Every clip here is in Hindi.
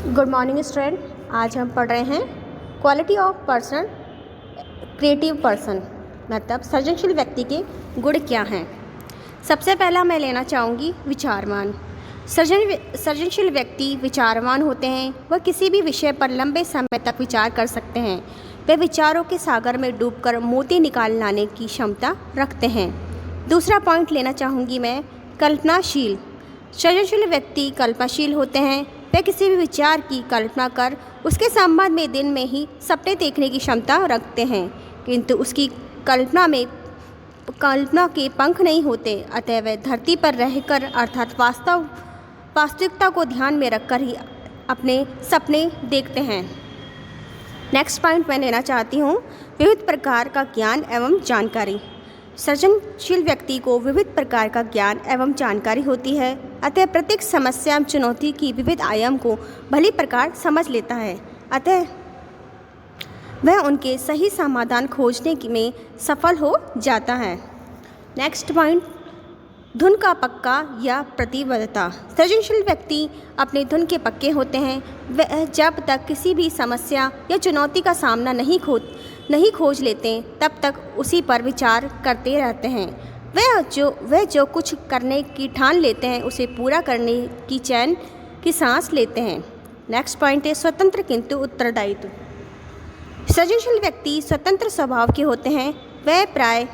Good morning student. आज हम पढ़ रहे हैं quality of person, creative person, मतलब सृजनशील व्यक्ति के गुण क्या हैं। सबसे पहला मैं लेना चाहूँगी विचारवान। सृजनशील व्यक्ति विचारवान होते हैं। वह किसी भी विषय पर लंबे समय तक विचार कर सकते हैं। वे विचारों के सागर में डूबकर मोती निकाल लाने की क्षमता रखते हैं। दूसरा पॉइंट लेना चाहूँगी मैं कल्पनाशील। सृजनशील व्यक्ति कल्पनाशील होते हैं। वे किसी भी विचार की कल्पना कर उसके संबंध में दिन में ही सपने देखने की क्षमता रखते हैं, किंतु उसकी कल्पना के पंख नहीं होते। अतः वे धरती पर रहकर अर्थात वास्तविकता को ध्यान में रखकर ही अपने सपने देखते हैं। नेक्स्ट पॉइंट मैं लेना चाहती हूँ विविध प्रकार का ज्ञान एवं जानकारी। सृजनशील व्यक्ति को विविध प्रकार का ज्ञान एवं जानकारी होती है। अतः प्रत्येक समस्या एवं चुनौती की विविध आयाम को भली प्रकार समझ लेता है। अतः वह उनके सही समाधान खोजने में सफल हो जाता है। नेक्स्ट पॉइंट धुन का पक्का या प्रतिबद्धता। सृजनशील व्यक्ति अपने धुन के पक्के होते हैं। वह जब तक किसी भी समस्या या चुनौती का सामना नहीं खोज लेते तब तक उसी पर विचार करते रहते हैं। वह जो कुछ करने की ठान लेते हैं उसे पूरा करने की चैन की सांस लेते हैं। नेक्स्ट पॉइंट है स्वतंत्र किंतु उत्तरदायित्व। सृजनशील व्यक्ति स्वतंत्र स्वभाव के होते हैं। वह प्राय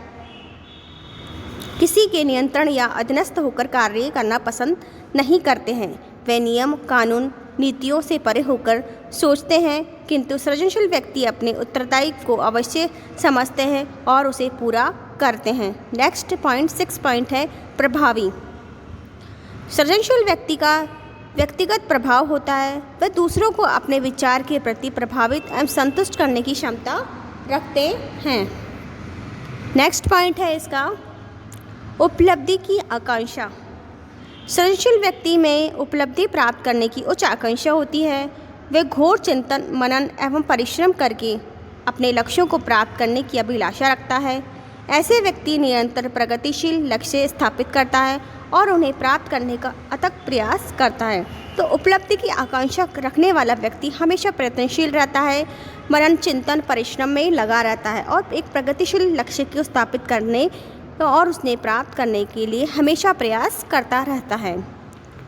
किसी के नियंत्रण या अधीनस्थ होकर कार्य करना पसंद नहीं करते हैं। वे नियम, कानून, नीतियों से परे होकर सोचते हैं, किंतु सृजनशील व्यक्ति अपने उत्तरदायित्व को अवश्य समझते हैं और उसे पूरा करते हैं। नेक्स्ट पॉइंट 6 पॉइंट है प्रभावी। सृजनशील व्यक्ति का व्यक्तिगत प्रभाव होता है। वह दूसरों को अपने विचार के प्रति प्रभावित एवं संतुष्ट करने की क्षमता रखते हैं। नेक्स्ट पॉइंट है इसका उपलब्धि की आकांक्षा। सृजनशील व्यक्ति में उपलब्धि प्राप्त करने की उच्च आकांक्षा होती है। वे घोर चिंतन, मनन एवं परिश्रम करके अपने लक्ष्यों को प्राप्त करने की अभिलाषा रखता है। ऐसे व्यक्ति निरंतर प्रगतिशील लक्ष्य स्थापित करता है और उन्हें प्राप्त करने का अथक प्रयास करता है। तो उपलब्धि की आकांक्षा रखने वाला व्यक्ति हमेशा प्रयत्नशील रहता है, मनन, चिंतन, परिश्रम में लगा रहता है और एक प्रगतिशील लक्ष्य को स्थापित करने और उसने प्राप्त करने के लिए हमेशा प्रयास करता रहता है।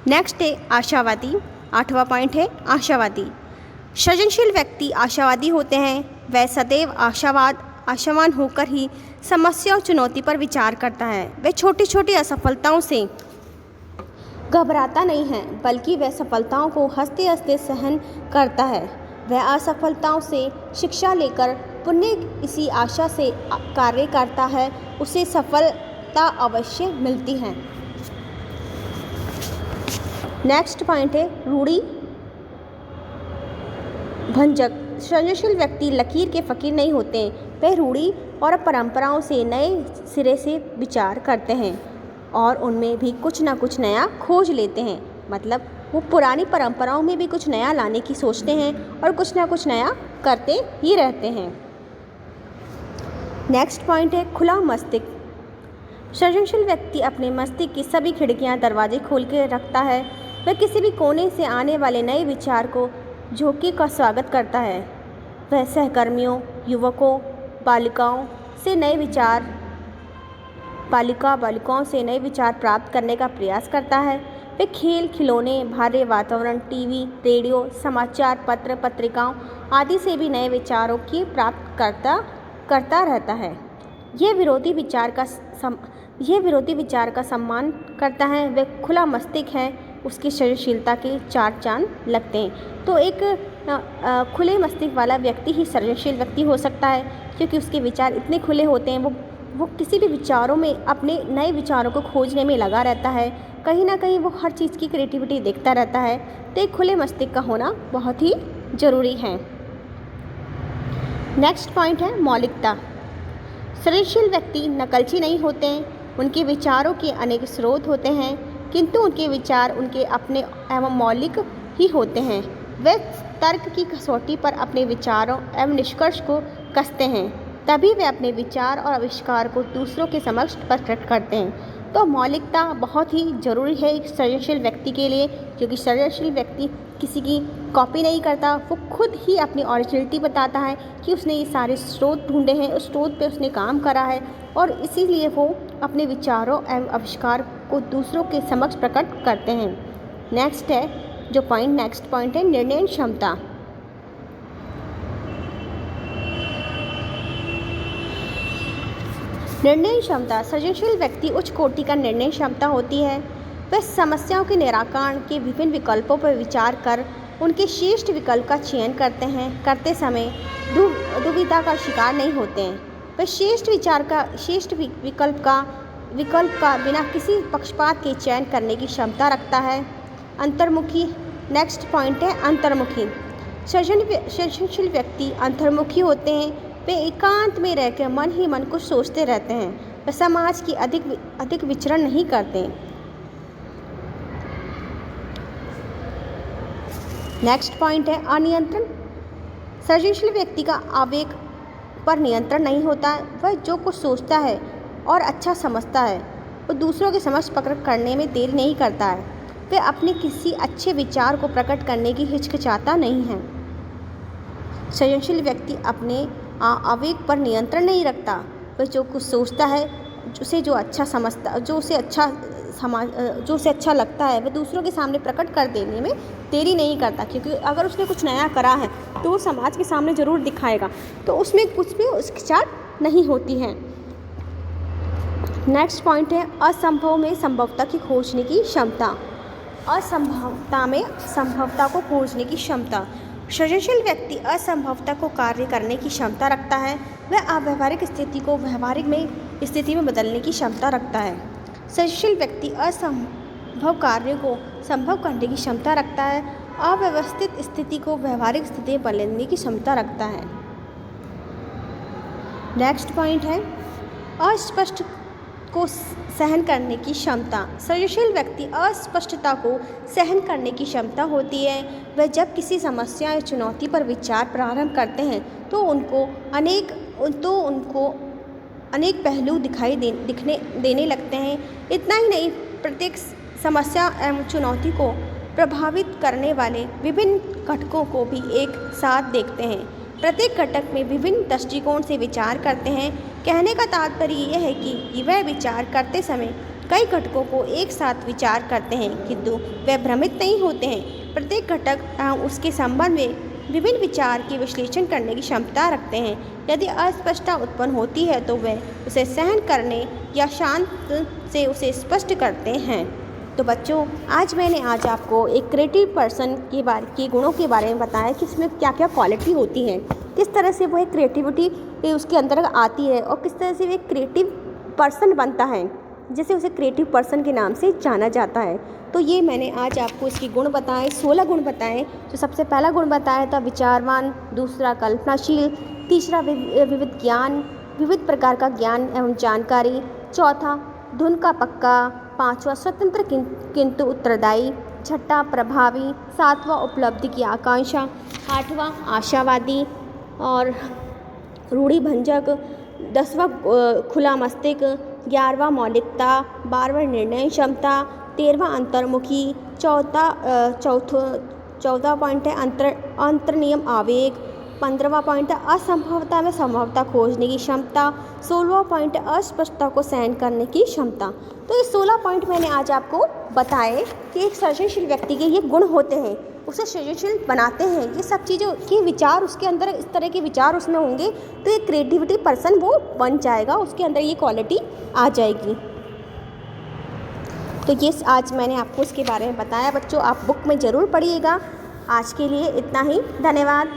नेक्स्ट है आशावादी। 8वां पॉइंट है आशावादी। सृजनशील व्यक्ति आशावादी होते हैं। वह सदैव आशावान होकर ही समस्या और चुनौती पर विचार करता है। वह छोटी छोटी असफलताओं से घबराता नहीं है, बल्कि वह सफलताओं को हंसते हंसते सहन करता है। वह असफलताओं से शिक्षा लेकर पुनः इसी आशा से कार्य करता है, उसे सफलता अवश्य मिलती है। नेक्स्ट पॉइंट है रूढ़ि भंजक। सृजनशील व्यक्ति लकीर के फकीर नहीं होते। वे रूढ़ि और परंपराओं से नए सिरे से विचार करते हैं और उनमें भी कुछ ना कुछ नया खोज लेते हैं। मतलब वो पुरानी परंपराओं में भी कुछ नया लाने की सोचते हैं और कुछ ना कुछ नया करते ही रहते हैं। नेक्स्ट पॉइंट है खुला मस्तिष्क। सृजनशील व्यक्ति अपने मस्तिष्क की सभी खिड़कियां दरवाजे खोल के रखता है। वह किसी भी कोने से आने वाले नए विचार को झोंके का स्वागत करता है। वह सहकर्मियों, युवकों, बालिकाओं से नए विचार प्राप्त करने का प्रयास करता है। वे खेल, खिलौने, बाहरी वातावरण, टीवी, रेडियो, समाचार पत्र, पत्रिकाओं आदि से भी नए विचारों की प्राप्त करता रहता है। यह विरोधी विचार का सम्मान करता है। वह खुला मस्तिष्क है, उसकी सृजनशीलता के 4 चांद लगते हैं। तो एक खुले मस्तिष्क वाला व्यक्ति ही सृजनशील व्यक्ति हो सकता है, क्योंकि उसके विचार इतने खुले होते हैं। वो किसी भी विचारों में अपने नए विचारों को खोजने में लगा रहता है। कहीं ना कहीं वो हर चीज़ की क्रिएटिविटी देखता रहता है। तो एक खुले मस्तिष्क का होना बहुत ही ज़रूरी है। नेक्स्ट पॉइंट है मौलिकता। सृजनशील व्यक्ति नकलची नहीं होते हैं। उनके विचारों के अनेक स्रोत होते हैं, किंतु उनके विचार उनके अपने एवं मौलिक ही होते हैं। वे तर्क की कसौटी पर अपने विचारों एवं निष्कर्ष को कसते हैं, तभी वे अपने विचार और आविष्कार को दूसरों के समक्ष प्रकट करते हैं। तो मौलिकता बहुत ही ज़रूरी है एक सृजनशील व्यक्ति के लिए, क्योंकि सृजनशील व्यक्ति किसी की कॉपी नहीं करता, वो खुद ही अपनी ओरिजिनलिटी बताता है कि उसने ये सारे स्रोत ढूंढे हैं, उस स्रोत पे उसने काम करा है और इसीलिए वो अपने विचारों एवं आविष्कार को दूसरों के समक्ष प्रकट करते हैं। नेक्स्ट पॉइंट है निर्णय क्षमता। निर्णय क्षमता। सृजनशील व्यक्ति उच्च कोटि का निर्णय क्षमता होती है। वह समस्याओं के निराकरण के विभिन्न विकल्पों पर विचार कर उनके श्रेष्ठ विकल्प का चयन करते समय दुविधा का शिकार नहीं होते हैं। वह श्रेष्ठ विकल्प का बिना किसी पक्षपात के चयन करने की क्षमता रखता है। अंतर्मुखी। नेक्स्ट पॉइंट है अंतर्मुखी। सृजनशील व्यक्ति अंतर्मुखी होते हैं। वे एकांत में रहकर मन ही मन कुछ सोचते रहते हैं। वे समाज की अधिक विचरण नहीं करते। नेक्स्ट पॉइंट है अनियंत्रण। सृजनशील व्यक्ति का आवेग पर नियंत्रण नहीं होता है। वह जो कुछ सोचता है और अच्छा समझता है वो दूसरों के समक्ष प्रकट करने में देरी नहीं करता है। वह अपने किसी अच्छे विचार को प्रकट करने की हिचकिचाता नहीं है। सृजनशील व्यक्ति अपने आवेग पर नियंत्रण नहीं रखता। वह जो कुछ सोचता है, जो उसे अच्छा लगता है, वह दूसरों के सामने प्रकट कर देने में देरी नहीं करता, क्योंकि अगर उसने कुछ नया करा है तो वो समाज के सामने ज़रूर दिखाएगा, तो उसमें कुछ भी हिचकिचाहट नहीं होती है। नेक्स्ट पॉइंट है असंभव में संभवता की खोजने की क्षमता। असंभवता में संभवता को खोजने की क्षमता। सृजनशील व्यक्ति असंभवता को कार्य करने की क्षमता रखता है। वह अव्यावहारिक स्थिति को व्यावहारिक स्थिति में बदलने की क्षमता रखता है। सृजनशील व्यक्ति असंभव कार्य को संभव करने की क्षमता रखता है। अव्यवस्थित स्थिति को व्यवहारिक स्थिति में बदलने की क्षमता रखता है। नेक्स्ट पॉइंट है अस्पष्ट को सहन करने की क्षमता। सृजनशील व्यक्ति अस्पष्टता को सहन करने की क्षमता होती है। वह जब किसी समस्या या चुनौती पर विचार प्रारंभ करते हैं तो उनको अनेक पहलू दिखाई देने लगते हैं। इतना ही नहीं, प्रत्येक समस्या एवं चुनौती को प्रभावित करने वाले विभिन्न घटकों को भी एक साथ देखते हैं। प्रत्येक घटक में विभिन्न दृष्टिकोण से विचार करते हैं। कहने का तात्पर्य यह है कि वह विचार करते समय कई घटकों को एक साथ विचार करते हैं, किंतु वे भ्रमित नहीं होते हैं। प्रत्येक घटक एवं उसके संबंध में विभिन्न विचार की विश्लेषण करने की क्षमता रखते हैं। यदि अस्पष्टता उत्पन्न होती है तो वे उसे सहन करने या शांत से उसे स्पष्ट करते हैं। तो बच्चों, मैंने आज आपको एक क्रिएटिव पर्सन के गुणों के बारे में बताया कि इसमें क्या क्या क्वालिटी होती हैं, किस तरह से वो एक क्रिएटिविटी उसके अंदर आती है और किस तरह से वो एक क्रिएटिव पर्सन बनता है, जैसे उसे क्रिएटिव पर्सन के नाम से जाना जाता है। तो ये मैंने आज आपको इसके गुण बताए, 16 गुण बताए। जो सबसे पहला गुण बताया था विचारवान, दूसरा कल्पनाशील, तीसरा विविध ज्ञान, विविध प्रकार का ज्ञान एवं जानकारी, चौथा धुन का पक्का, पांचवा स्वतंत्र किंतु उत्तरदायी, छठा प्रभावी, सातवां उपलब्धि की आकांक्षा, आठवां आशावादी और रूढ़िभंजक, 10वां खुला मस्तिष्क, 11वां मौलिकता, 12वां निर्णय क्षमता, 13वां अंतर्मुखी, 14वां पॉइंट है अंतर्नियम आवेग, 15वां पॉइंट है असंभवता में संभवता खोजने की क्षमता, 16वां पॉइंट है अस्पष्टता को सहन करने की क्षमता। तो ये 16 पॉइंट मैंने आज आपको बताए कि एक सृजनशील व्यक्ति के ये गुण होते हैं, उसे सृजनशील बनाते हैं। ये सब चीज़ों के विचार उसके अंदर, इस तरह के विचार उसमें होंगे तो एक क्रिएटिविटी पर्सन वो बन जाएगा, उसके अंदर ये क्वालिटी आ जाएगी। तो ये आज मैंने आपको इसके बारे में बताया। बच्चों, आप बुक में ज़रूर पढ़िएगा। आज के लिए इतना ही, धन्यवाद।